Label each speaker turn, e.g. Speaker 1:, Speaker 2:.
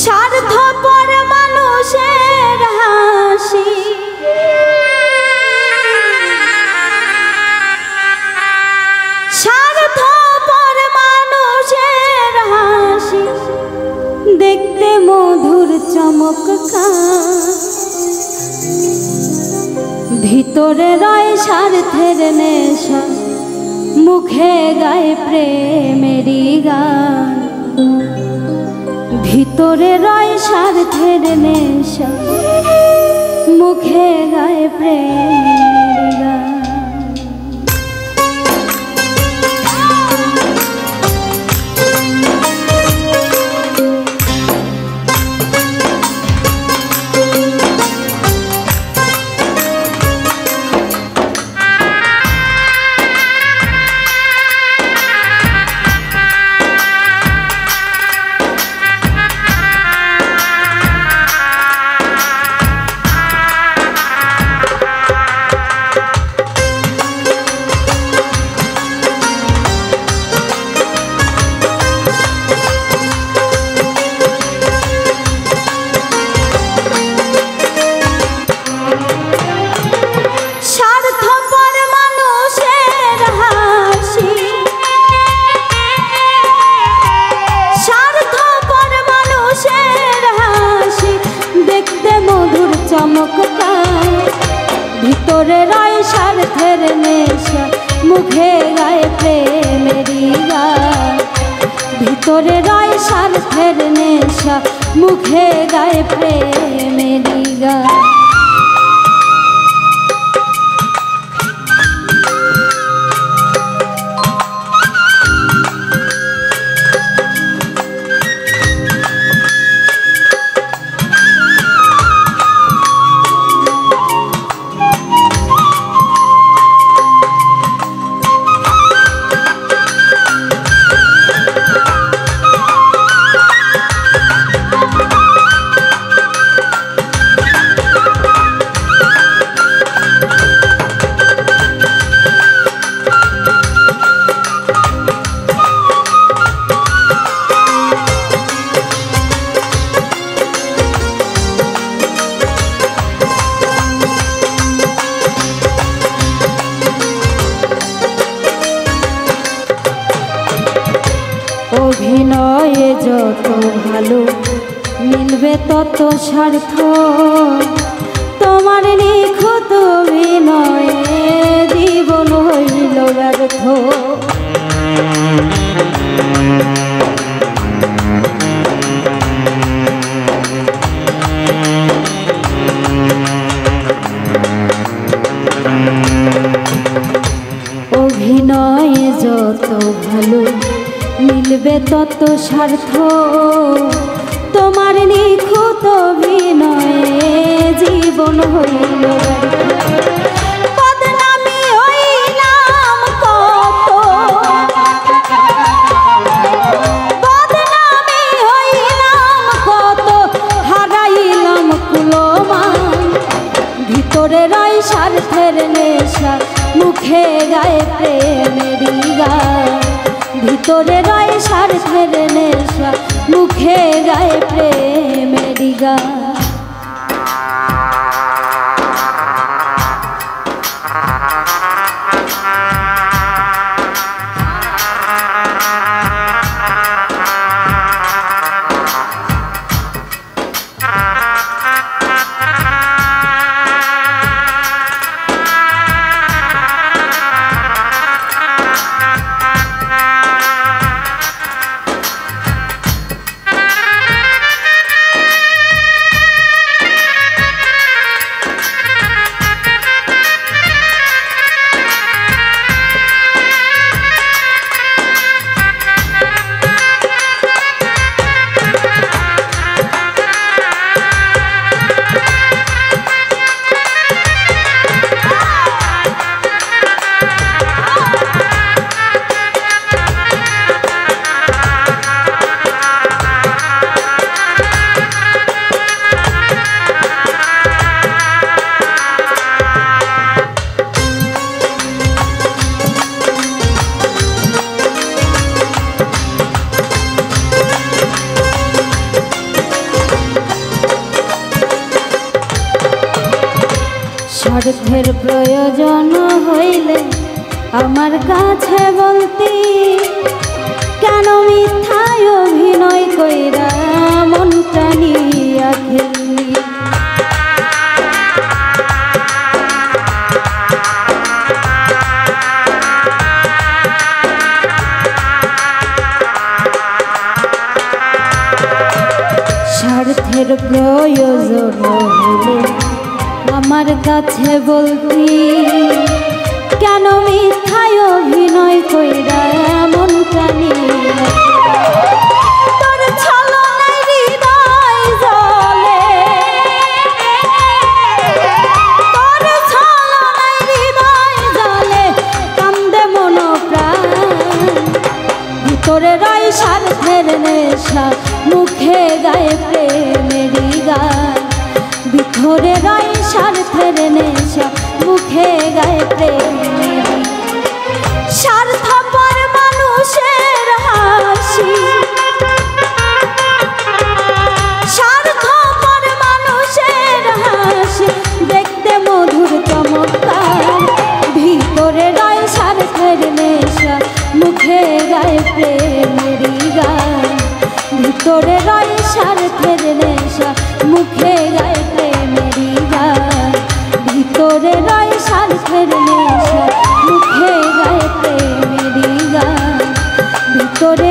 Speaker 1: স্বার্থপর মানুষের হাসি স্বার্থপর মানুষের হাসি দেখতে মধুর চমৎকার ভিতরে রয় স্বার্থের নেশা মুখে গায়ে প্রেমেরই গান ভিতরে রয় স্বার্থের নেশা মুখে গায়ে প্রেমেরই গান ভিতরে রয় স্বার্থের নেশা মুখে গায়ে প্রেমেরই গান ভিতরে রয় স্বার্থের নেশা মুখে গায়ে প্রেমেরই গান অভিনয়ে যত ভালো মিলবে তত স্বার্থ তোমার নিখুঁত অভিনয়ে জীবন হইল ব্যর্থ অভিনয়ে যত ভালো মিলবে তত স্বার্থ তোমার নিখুঁত অভিনয়ে জীবন হইল বদনামি হইলাম কত বদনামি হইলাম কত হারাইলাম কুলমান ভিতরে রয় স্বার্থের নেশা মুখে গায়ে প্রেমেরই গান ভিতরে রয় স্বার্থের নেশা মুখে গায়ে প্রেমেরই গান স্বার্থের প্রয়োজন হইলে আমার কাছে বলতি, কেন মিথ্যায় অভিনয় কইরা মনটা নিয়া খেললি। স্বার্থের প্রয়োজন হইলে আমার কাছে বলতি, কেন মিথ্যায় অভিনয় কইরা মনটা নিয়া। তোর ছলনায় হৃদয় জ্বলে, তোর ছলনায় হৃদয় জ্বলে, কান্দে মন প্রাণ। ভিতরে রয় স্বার্থের নেশা, মুখে গায়ে প্রেমেরই গান। ভিতরে রয় স্বার্থের নেশা, মুখে গায়ে প্রেমের। স্বার্থপর মানুষের হাসি, স্বার্থপর মানুষের হাসি, দেখতে মধুর চমৎকার। ভিতরে রয় স্বার্থের নেশা, মুখে গায়ে প্রেমেরই গান। ভিতরে রয় স্বার্থের নেশা, মুখে গায়ে প্রেমেরই গান। ভিতরে রয় স্বার্থের নেশা, মুখে গায়ে প্রেমেরই গান। ভিতরে